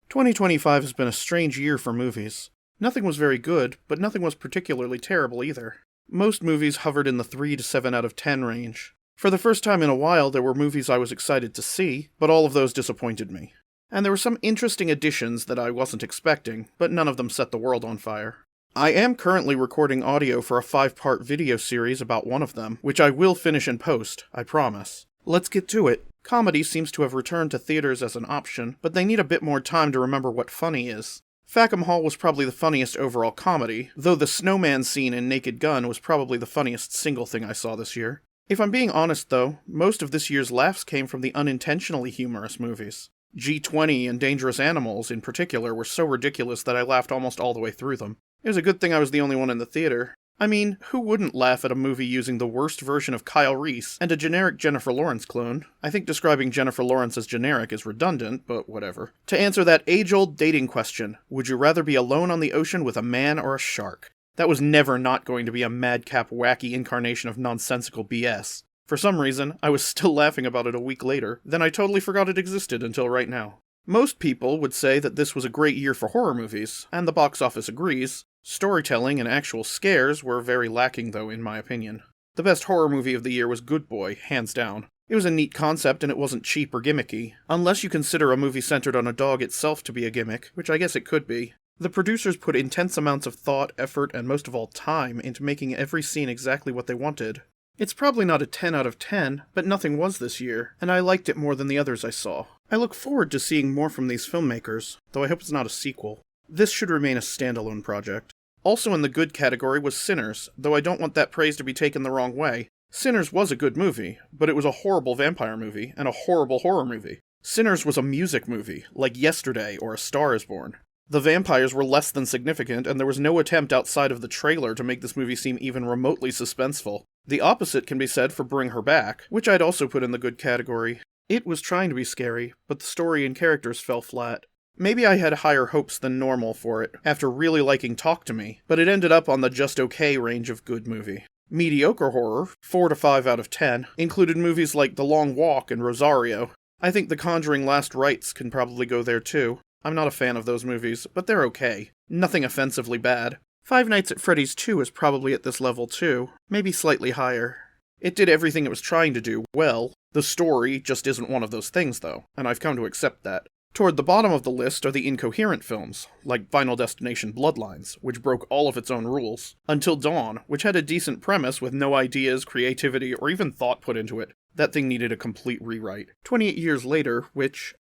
2025 has been a strange year for movies. Nothing was very good, but nothing was particularly terrible either. Most movies hovered in the 3 to 7 out of 10 range. For the first time in a while, there were movies I was excited to see, but all of those disappointed me. And there were some interesting additions that I wasn't expecting, but none of them set the world on fire. I am currently recording audio for a 5-part video series about one of them, which I will finish in post, I promise. Let's get to it. Comedy seems to have returned to theaters as an option, but they need a bit more time to remember what funny is. Fackham Hall was probably the funniest overall comedy, though the snowman scene in Naked Gun was probably the funniest single thing I saw this year. If I'm being honest though, most of this year's laughs came from the unintentionally humorous movies. G20 and Dangerous Animals, in particular, were so ridiculous that I laughed almost all the way through them. It was a good thing I was the only one in the theater. I mean, who wouldn't laugh at a movie using the worst version of Kyle Reese and a generic Jennifer Lawrence clone? I think describing Jennifer Lawrence as generic is redundant, but whatever. To answer that age-old dating question, would you rather be alone on the ocean with a man or a shark? That was never not going to be a madcap, wacky incarnation of nonsensical BS. For some reason, I was still laughing about it a week later, then I totally forgot it existed until right now. Most people would say that this was a great year for horror movies, and the box office agrees. Storytelling and actual scares were very lacking though, in my opinion. The best horror movie of the year was Good Boy, hands down. It was a neat concept and it wasn't cheap or gimmicky, unless you consider a movie centered on a dog itself to be a gimmick, which I guess it could be. The producers put intense amounts of thought, effort, and most of all time into making every scene exactly what they wanted. It's probably not a 10 out of 10, but nothing was this year, and I liked it more than the others I saw. I look forward to seeing more from these filmmakers, though I hope it's not a sequel. This should remain a standalone project. Also in the good category was Sinners, though I don't want that praise to be taken the wrong way. Sinners was a good movie, but it was a horrible vampire movie, and a horrible horror movie. Sinners was a music movie, like Yesterday or A Star is Born. The vampires were less than significant, and there was no attempt outside of the trailer to make this movie seem even remotely suspenseful. The opposite can be said for Bring Her Back, which I'd also put in the good category. It was trying to be scary, but the story and characters fell flat. Maybe I had higher hopes than normal for it, after really liking Talk to Me, but it ended up on the just okay range of good movie. Mediocre horror, 4 to 5 out of 10, included movies like The Long Walk and Rosario. I think The Conjuring Last Rites can probably go there too. I'm not a fan of those movies, but they're okay. Nothing offensively bad. Five Nights at Freddy's 2 is probably at this level too, maybe slightly higher. It did everything it was trying to do well. The story just isn't one of those things though, and I've come to accept that. Toward the bottom of the list are the incoherent films, like Final Destination Bloodlines, which broke all of its own rules, Until Dawn, which had a decent premise with no ideas, creativity, or even thought put into it. That thing needed a complete rewrite. 28 Years Later, which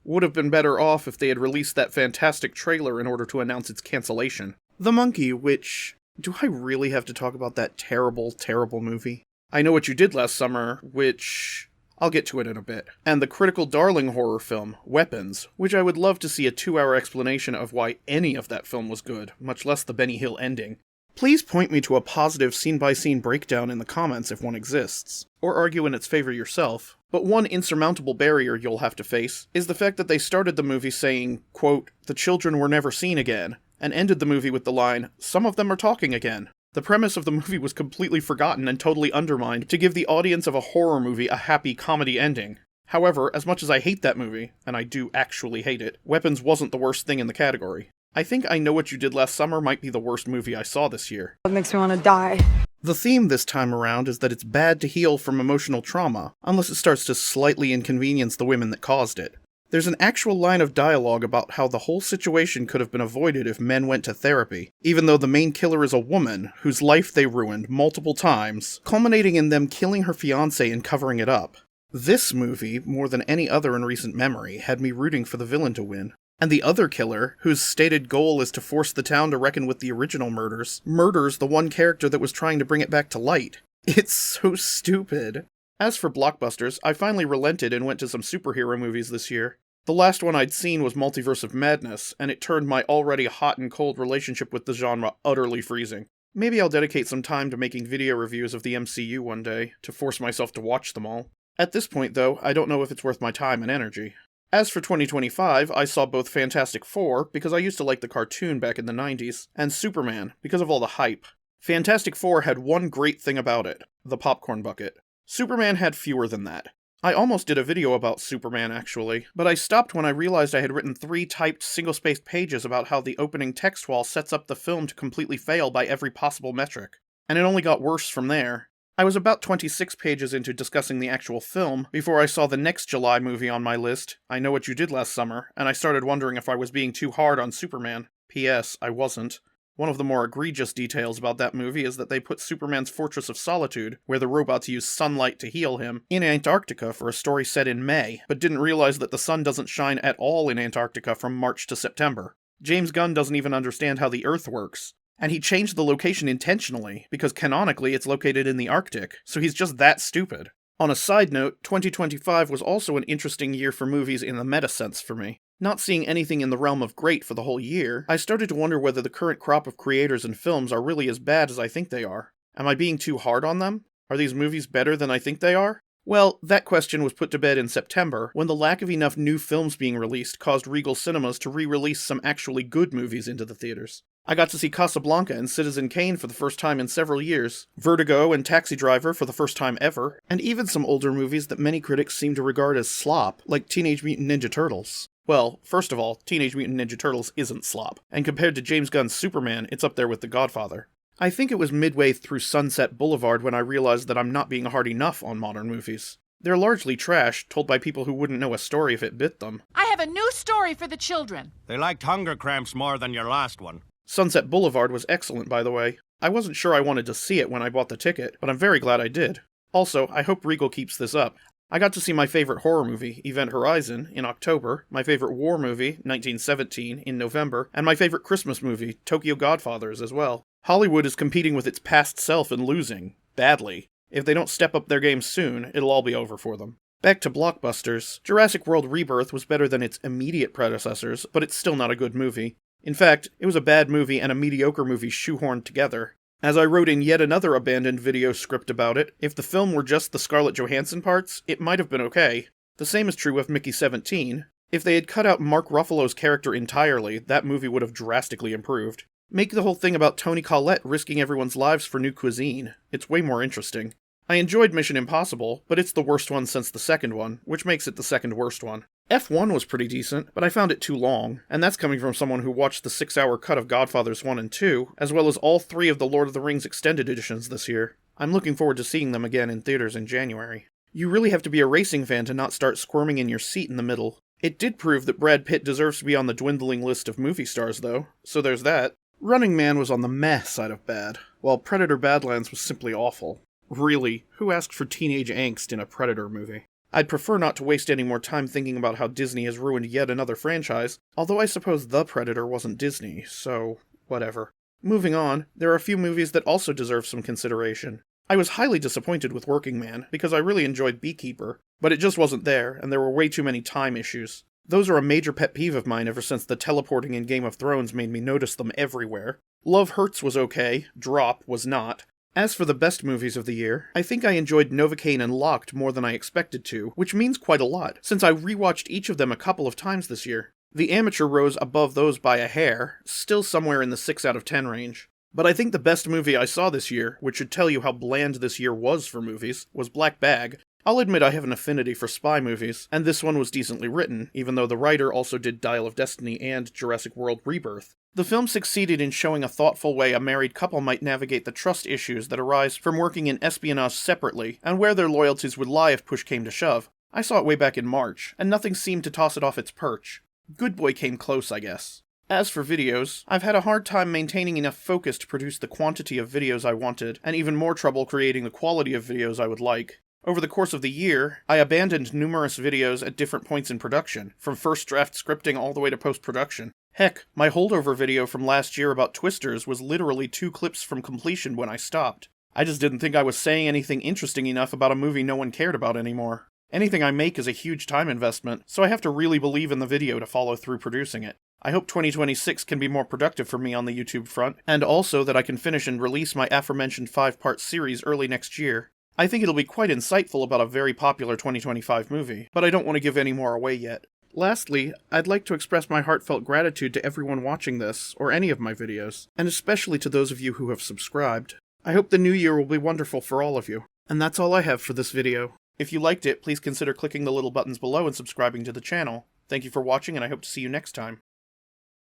would have been better off if they had released that fantastic trailer in order to announce its cancellation. The Monkey, which... do I really have to talk about that terrible, terrible movie? I Know What You Did Last Summer, which... I'll get to it in a bit. And the critical darling horror film, Weapons, which I would love to see a 2-hour explanation of why any of that film was good, much less the Benny Hill ending. Please point me to a positive scene-by-scene breakdown in the comments if one exists, or argue in its favor yourself. But one insurmountable barrier you'll have to face is the fact that they started the movie saying, quote, "The children were never seen again," and ended the movie with the line, "Some of them are talking again." The premise of the movie was completely forgotten and totally undermined to give the audience of a horror movie a happy comedy ending. However, as much as I hate that movie, and I do actually hate it, Weapons wasn't the worst thing in the category. I think I Know What You Did Last Summer might be the worst movie I saw this year. It makes me want to die. The theme this time around is that it's bad to heal from emotional trauma, unless it starts to slightly inconvenience the women that caused it. There's an actual line of dialogue about how the whole situation could have been avoided if men went to therapy, even though the main killer is a woman whose life they ruined multiple times, culminating in them killing her fiancé and covering it up. This movie, more than any other in recent memory, had me rooting for the villain to win. And the other killer, whose stated goal is to force the town to reckon with the original murders, murders the one character that was trying to bring it back to light. It's so stupid. As for blockbusters, I finally relented and went to some superhero movies this year. The last one I'd seen was Multiverse of Madness, and it turned my already hot and cold relationship with the genre utterly freezing. Maybe I'll dedicate some time to making video reviews of the MCU one day, to force myself to watch them all. At this point, though, I don't know if it's worth my time and energy. As for 2025, I saw both Fantastic Four, because I used to like the cartoon back in the 90s, and Superman, because of all the hype. Fantastic Four had one great thing about it, the popcorn bucket. Superman had fewer than that. I almost did a video about Superman, actually, but I stopped when I realized I had written 3 typed single-spaced pages about how the opening text wall sets up the film to completely fail by every possible metric. And it only got worse from there. I was about 26 pages into discussing the actual film before I saw the next July movie on my list, I Know What You Did Last Summer, and I started wondering if I was being too hard on Superman. P.S. I wasn't. One of the more egregious details about that movie is that they put Superman's Fortress of Solitude, where the robots use sunlight to heal him, in Antarctica for a story set in May, but didn't realize that the sun doesn't shine at all in Antarctica from March to September. James Gunn doesn't even understand how the Earth works. And he changed the location intentionally, because canonically it's located in the Arctic, so he's just that stupid. On a side note, 2025 was also an interesting year for movies in the meta sense for me. Not seeing anything in the realm of great for the whole year, I started to wonder whether the current crop of creators and films are really as bad as I think they are. Am I being too hard on them? Are these movies better than I think they are? Well, that question was put to bed in September, when the lack of enough new films being released caused Regal Cinemas to re-release some actually good movies into the theaters. I got to see Casablanca and Citizen Kane for the first time in several years, Vertigo and Taxi Driver for the first time ever, and even some older movies that many critics seem to regard as slop, like Teenage Mutant Ninja Turtles. Well, first of all, Teenage Mutant Ninja Turtles isn't slop, and compared to James Gunn's Superman, it's up there with The Godfather. I think it was midway through Sunset Boulevard when I realized that I'm not being hard enough on modern movies. They're largely trash, told by people who wouldn't know a story if it bit them. I have a new story for the children. They liked Hunger Cramps more than your last one. Sunset Boulevard was excellent, by the way. I wasn't sure I wanted to see it when I bought the ticket, but I'm very glad I did. Also, I hope Regal keeps this up. I got to see my favorite horror movie, Event Horizon, in October, my favorite war movie, 1917, in November, and my favorite Christmas movie, Tokyo Godfathers, as well. Hollywood is competing with its past self and losing. Badly. If they don't step up their game soon, it'll all be over for them. Back to blockbusters, Jurassic World Rebirth was better than its immediate predecessors, but it's still not a good movie. In fact, it was a bad movie and a mediocre movie shoehorned together. As I wrote in yet another abandoned video script about it, if the film were just the Scarlett Johansson parts, it might have been okay. The same is true of Mickey 17. If they had cut out Mark Ruffalo's character entirely, that movie would have drastically improved. Make the whole thing about Toni Collette risking everyone's lives for new cuisine. It's way more interesting. I enjoyed Mission Impossible, but it's the worst one since the second one, which makes it the second worst one. F1 was pretty decent, but I found it too long, and that's coming from someone who watched the 6-hour cut of Godfathers 1 and 2, as well as all 3 of the Lord of the Rings extended editions this year. I'm looking forward to seeing them again in theaters in January. You really have to be a racing fan to not start squirming in your seat in the middle. It did prove that Brad Pitt deserves to be on the dwindling list of movie stars, though, so there's that. Running Man was on the meh side of bad, while Predator Badlands was simply awful. Really, who asked for teenage angst in a Predator movie? I'd prefer not to waste any more time thinking about how Disney has ruined yet another franchise, although I suppose The Predator wasn't Disney, so whatever. Moving on, there are a few movies that also deserve some consideration. I was highly disappointed with Working Man, because I really enjoyed Beekeeper, but it just wasn't there, and there were way too many time issues. Those are a major pet peeve of mine ever since the teleporting in Game of Thrones made me notice them everywhere. Love Hurts was okay, Drop was not. As for the best movies of the year, I think I enjoyed Novocaine and Locked more than I expected to, which means quite a lot, since I rewatched each of them a couple of times this year. The Amateur rose above those by a hair, still somewhere in the 6 out of 10 range. But I think the best movie I saw this year, which should tell you how bland this year was for movies, was Black Bag. I'll admit I have an affinity for spy movies, and this one was decently written, even though the writer also did Dial of Destiny and Jurassic World Rebirth. The film succeeded in showing a thoughtful way a married couple might navigate the trust issues that arise from working in espionage separately, and where their loyalties would lie if push came to shove. I saw it way back in March, and nothing seemed to toss it off its perch. Good Boy came close, I guess. As for videos, I've had a hard time maintaining enough focus to produce the quantity of videos I wanted, and even more trouble creating the quality of videos I would like. Over the course of the year, I abandoned numerous videos at different points in production, from first draft scripting all the way to post-production. Heck, my holdover video from last year about Twisters was literally 2 clips from completion when I stopped. I just didn't think I was saying anything interesting enough about a movie no one cared about anymore. Anything I make is a huge time investment, so I have to really believe in the video to follow through producing it. I hope 2026 can be more productive for me on the YouTube front, and also that I can finish and release my aforementioned 5-part series early next year. I think it'll be quite insightful about a very popular 2025 movie, but I don't want to give any more away yet. Lastly, I'd like to express my heartfelt gratitude to everyone watching this, or any of my videos, and especially to those of you who have subscribed. I hope the new year will be wonderful for all of you. And that's all I have for this video. If you liked it, please consider clicking the little buttons below and subscribing to the channel. Thank you for watching, and I hope to see you next time.